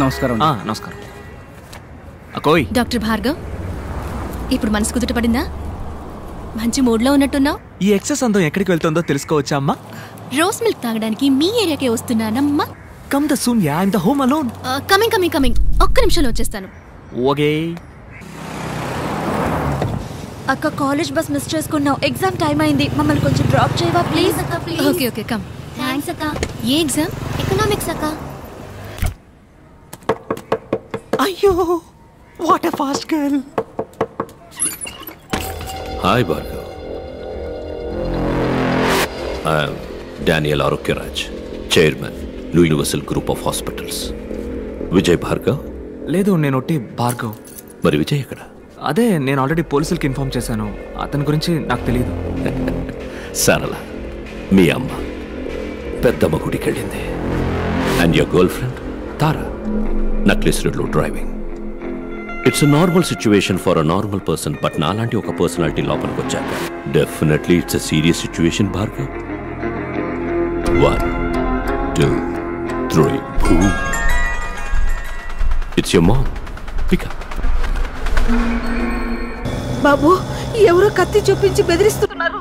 నమస్కారం. నమస్కారం. అకోయ్ డాక్టర్ భార్గవ్, ఇప్పుడు మనసు కుదుట పడిందా? మంచి మూడ్లో ఉన్నట్టున్నావు. ఈ ఎక్సెస్ అందం ఎక్కడికి వెళ్తుందో తెలుసుకోవచ్చా అమ్మా? రోజ్ మిల్క్ తాగడానికి మీ ఏరియాకే వస్తున్నానమ్మా. Come the soon ya in the home alone. Coming. ఒక్క నిమిషంలో వచ్చేస్తాను. ఓకే. అక్క కాలేజ్ బస్ మిస్ చేసుకున్నావు. ఎగ్జామ్ టైం అయింది. మమ్మల్ని కొంచెం డ్రాప్ చేయవా ప్లీజ్? Okay come. థ్యాంక్స్ అక్క. ఏ ఎగ్జామ్? ఎకనామిక్స్ అక్క. అయ్యో, what a fast girl. Hi Bhargav. I'm Daniel Arogyaraj, chairman universal group of hospitals. Vijay Bhargav? లేదు, నేను ఒట్టి భార్గవ్. మరి విజయ్ ఎక్కడ? అదే, నేను ఆల్రెడీ పోలీసులకి ఇన్ఫార్మ్ చేశాను. అతని గురించి నాకు తెలియదు. సరళ, మీ అమ్మ పెద్దమ్మ గుడికి వెళ్ళింది. And your girl friend Tara Necklace రోడ్లో driving. It's a normal situation for a normal person. But నాలాంటి ఒక పర్సనాలిటీ లోపలికి వచ్చాక definitely it's a serious situation Bhargav. 1 2 3 boom. It's your mom. Pick up. బాబు, ఎవరో కత్తి చూపించి బెదిరిస్తున్నారు.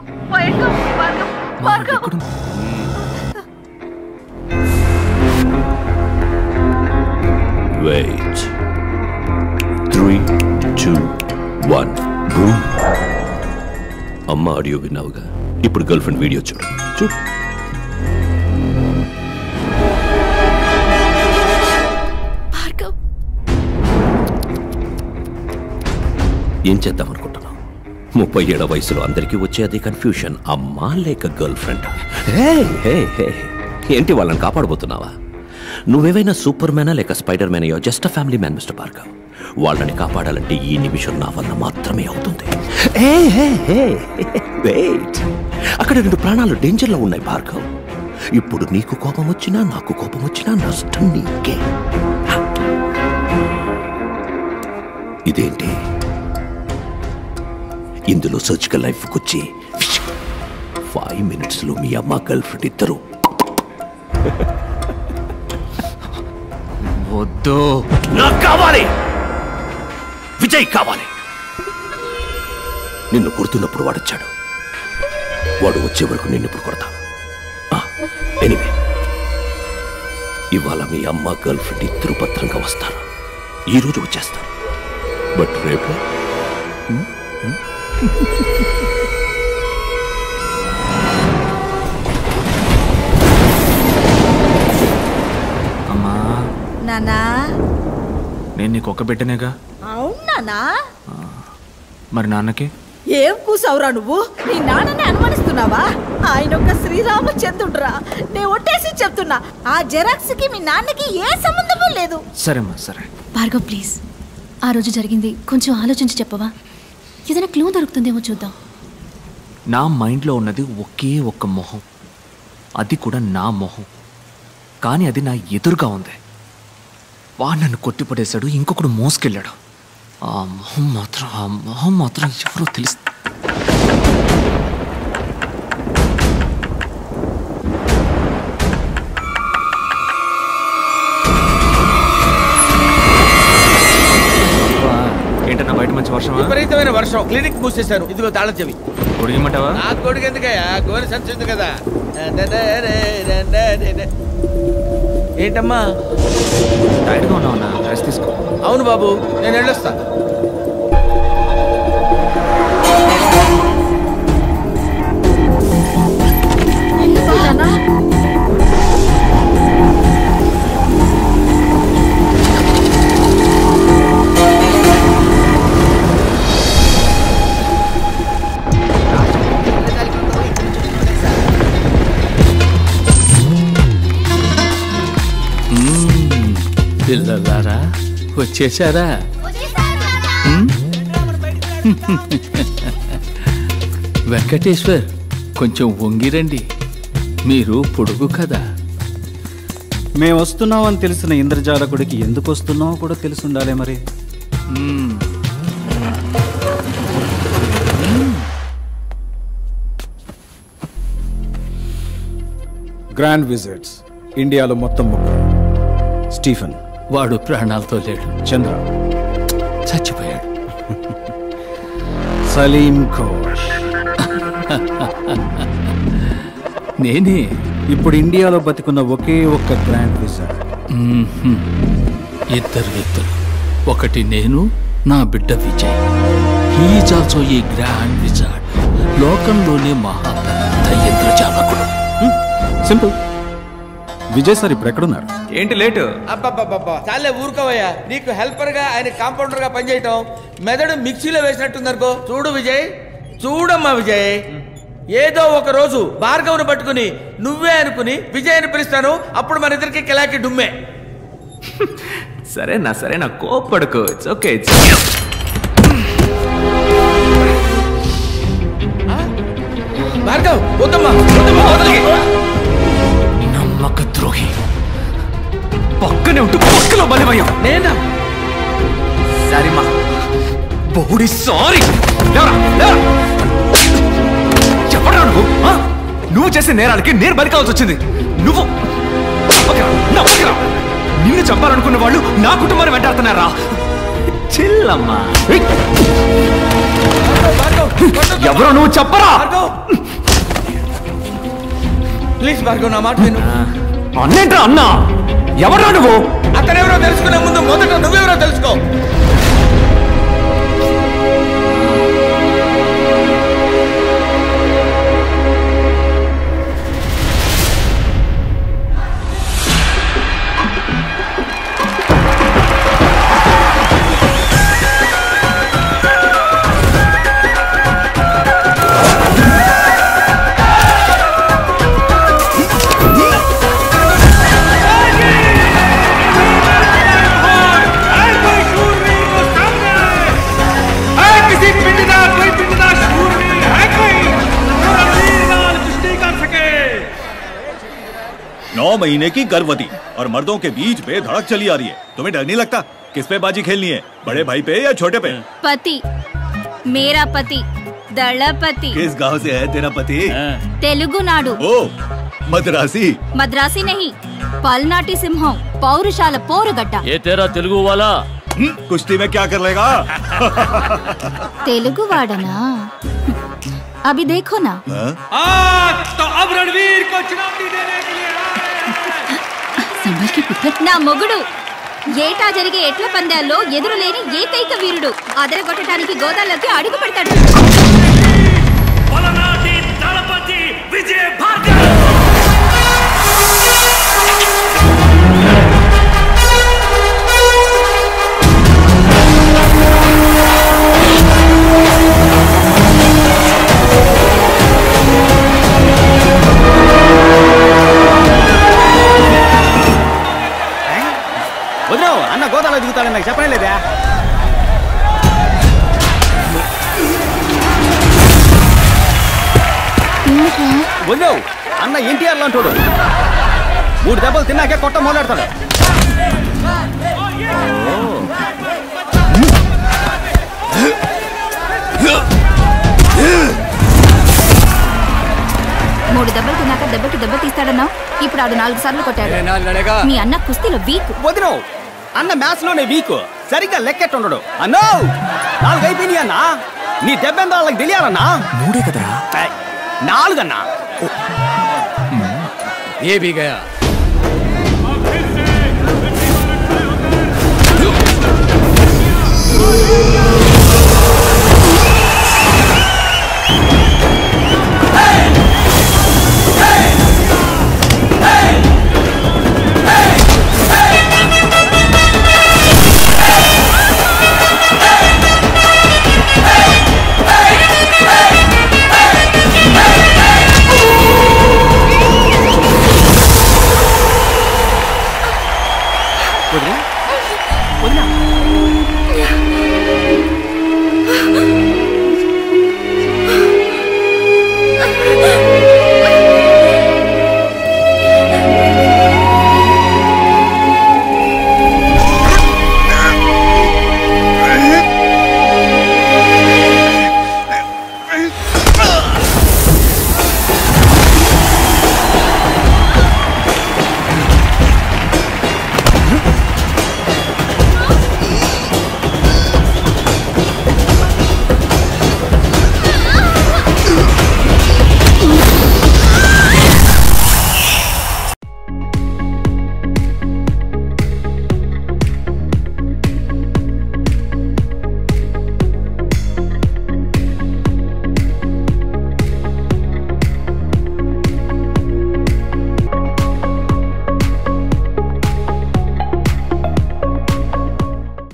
Wait. 3 2 1 boom. అమ్మ ఆడియో విన్నావుగా, ఇప్పుడు గర్ల్ ఫ్రెండ్ వీడియో చూడు. ఏం చేద్దాం అనుకుంటున్నావు? 37 వయసులో అందరికీ వచ్చే అదే కన్ఫ్యూషన్. అమ్మా లేక గర్ల్ ఫ్రెండ్? ఏంటి వాళ్ళని కాపాడబోతున్నావా? నువ్వేవైనా సూపర్ మ్యానా లేక spider man? Just a family man mister Bhargav. వాళ్ళని కాపాడాలంటే ఈ నిమిషం నా వల్ల మాత్రమే అవుతుంది. అక్కడ 2 ప్రాణాలు డేంజర్లో ఉన్నాయి భార్గవ్. ఇప్పుడు నీకు కోపం వచ్చినా నాకు కోపం వచ్చినా నష్టం నీకే. ఇదేంటి? ఇందులో సర్జికల్ లైఫ్కి వచ్చి 5 minutesలో మీ అమ్మ గర్ల్ ఫ్రెండ్ ఇద్దరు. వద్దు, నాకు కావాలి. విజయ్ కావాలి. నిన్ను కొడుతున్నప్పుడు వాడొచ్చాడు. వాడు వచ్చే వరకు నిన్ను ఇప్పుడు కొడతాను. ఎనీవే, ఇవాళ మీ అమ్మ గర్ల్ ఫ్రెండ్ ఇద్దరు భద్రంగా వస్తారు. ఈరోజు వచ్చేస్తారు. బట్ రేపు అమ్మా. నానా, నేను నీకు ఒక బిడ్డనేగా. అవునా? మరి నాన్నకి? ఏం కూసావురా నువ్వు? నీ నాన్నని అనుమానిస్తున్నావా? ఆయన ఒక శ్రీరామచంద్రుడురా. నేను ఒట్టేసి చెప్తున్నా, ఆ జెరాక్స్ కి మీ నాన్నకి ఏ సంబంధము లేదు. సరేమ్మా, సరే. భార్గవ్ ప్లీజ్, ఆ రోజు జరిగింది కొంచెం ఆలోచించి చెప్పవా? ఏదైనా క్లూ దొరుకుతుందేమో చూద్దాం. నా మైండ్లో ఉన్నది ఒకే ఒక్క మొహం, అది కూడా నా మొహం. కానీ అది నా ఎదురుగా ఉంది. వాడు నన్ను కొట్టిపడేశాడు, ఇంకొకడు మోసుకెళ్ళాడు. ఆ మొహం మాత్రం ఎవరో తెలుసు. ఏంటన్నా బయట మంచి వర్షం? విపరీతమైన వర్షం. క్లినిక్ మూసేశారు. ఇదిగో తాళం చెవి. కొడిగమంటావా? ఆ కొడుకు ఎందుకయ్యా? గోరి సంచుంది కదా. ఏంటమ్మా టైర్డ్గా ఉన్నావన్నా? రెస్ట్ తీసుకో. అవును బాబు, నేను వెళ్ళొస్తా. పిల్లలారా వచ్చేసారా? వెంకటేశ్వర్, కొంచెం వంగిరండి. మీరు పొడుగు కదా. మేము వస్తున్నామని తెలిసిన ఇంద్రజాలకుడికి ఎందుకు వస్తున్నామో కూడా తెలిసి ఉండాలి మరి. గ్రాండ్ విజిట్స్ ఇండియాలో మొత్తం 3. స్టీఫెన్ వాడు ప్రాణాలతో లేడు. చంద్ర చచ్చిపోయాడు. సలీం ఘోష్ నేనే. ఇప్పుడు ఇండియాలో బతికున్న ఒకే ఒక్క గ్రాండ్ విజార్డ్. ఇద్దరు వ్యక్తులు. ఒకటి నేను, నా బిడ్డ Vijay. He's also a grand wizard. లోకంలోనే మహా పెద్ద ఇంద్రజాలకుడు. సింపుల్. విజయ్ సార్ ఇప్పుడు ఎక్కడున్నారు? ఏంటి లేటు? అబ్బబ్బబ్బబ్బా చాలే ఊరుకోవయ్యా. నీకు హెల్పర్ గా ఆయన కాంపౌండర్ గా పనిచేయటం మెదడు మిక్సీలో వేసినట్టుందనుకో. చూడు విజయ్, చూడమ్మా విజయ్, ఏదో ఒక రోజు భార్గవుని పట్టుకుని నువ్వే అనుకుని విజయ్ అని పిలుస్తాను. అప్పుడు మన ఇద్దరికి కిలాకి డుమ్మే. సరేనా కోప్పడుకో. It's okay. భార్గవ్ వద్దమ్మా, వద్దమ్మా, వదలకి. నమ్మక ద్రోహి. పక్కనే ఉంటూ పక్కలో బలమయ్యా. నేనా? సరేమా బోడి సారీ. చెప్పరా నువ్వు చేసే నేరాలకి నేను బలి కావాల్సి వచ్చింది. నువ్వు నిన్ను చంపాలనుకున్న వాళ్ళు నా కుటుంబాన్ని వెంటాడుతున్నారా? చిల్లమ్మా. ఎవరో నువ్వు చెప్పరా? ప్లీజ్ భార్గవ్, నా మాట విను. అన్నేంట్రా అన్నా? ఎవరా నువ్వు? అతనెవరో తెలుసుకునే ముందు మొదట నువ్వెవరో తెలుసుకో. महीने की गर्भवती और मर्दों के बीच बेधड़क चली आ रही है। तुम्हें डर नहीं लगता? किस पे बाजी खेलनी है, बड़े भाई पे या छोटे पे? पति, मेरा पति दलपति। किस गांव से है तेरा पति? तेलुगु नाडु। ओ मद्रासी? मद्रासी नहीं, पलनाटी सिंहम, पौरुषाल पोरुगड्डा। ये तेरा तेलुगु वाला कुश्ती में क्या कर लेगा? तेलुगु वाडना? अभी देखो ना। तो अब रणवीर को चुनौती देने के लिए నా మొగుడు ఏటా జరిగే ఎట్ల పందాల్లో ఎదురులేని ఏకైక వీరుడు. అదరగొట్టడానికి గోదాల్లోకి అడుగు పెడతాడు. పలనాటి దళపతి విజయ్ భార్గవ్. వదిలేవు అన్న గోదాలో దిగుతాడని నాకు చెప్పనే లేదా? వదిలేవు అన్న ఎన్టీఆర్ లాంటోడు. 3 దెబ్బలు తిన్నాకే కొట్ట మొదలెడతాడు. మూడు దెబ్బలు తిన్నాక దెబ్బకి దెబ్బ తీస్తాడన్నా. ఇప్పుడు ఆడు 4 సార్లు కొట్టాడు. మీ అన్న కుస్తీలో వీక్. వదిలేవు అన్న మ్యాచ్ లోనే వీక్. సరిగ్గా లెక్కెట్టుండడు. అన్నో 4 అయిపోయినాయి అన్నా. నీ దెబ్బెంత వాళ్ళకి తెలియాలన్నా. 3 కదరా? 4 అన్నా. ये भी गया.